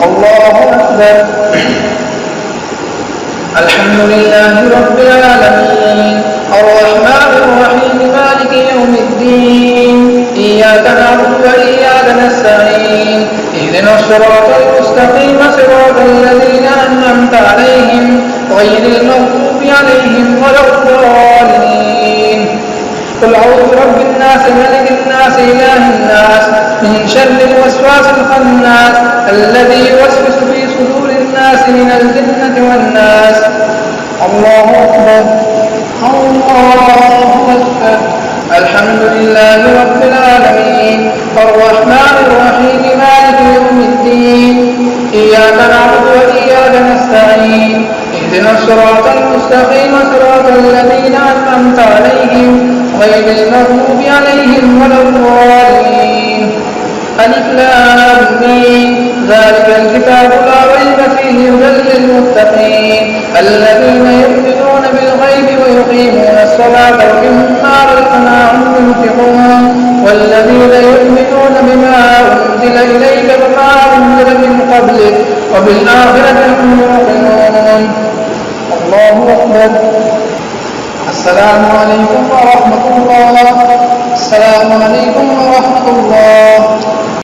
الله أكبر. الحمد لله رب العالمين الرحمن الرحيم مالك يوم الدين إياك نعبد وإياك نستعين اهدنا الصراط المستقيم صراط الذين أنعمت عليهم غير المغضوب عليهم ولا الضالين. قل أعوذ برب الناس ملك الناس إله الناس من شر الوسواس الخناس الذي يوسوس في صدور الناس من الجنة والناس. الله أكبر. الله أكبر. الحمد لله رب العالمين الرحمن الرحيم مالك يوم الدين إياك نعبد وإياك نستعين اهدنا الصراط المستقيم صراط الذين أنعمت عليهم غير المغضوب عليهم ولا الضالين. ألف لام ميم ذلك الكتاب لا ريب فيه هدى للمتقين الذين يؤمنون بالغيب ويقيمون الصلاة ومما رزقناهم ينفقون والذين يؤمنون بما أنزل إليك وما أنزل من قبلك وبالآخرة هم يوقنون. الله أكبر. السلام عليكم ورحمة الله. السلام عليكم ورحمة الله.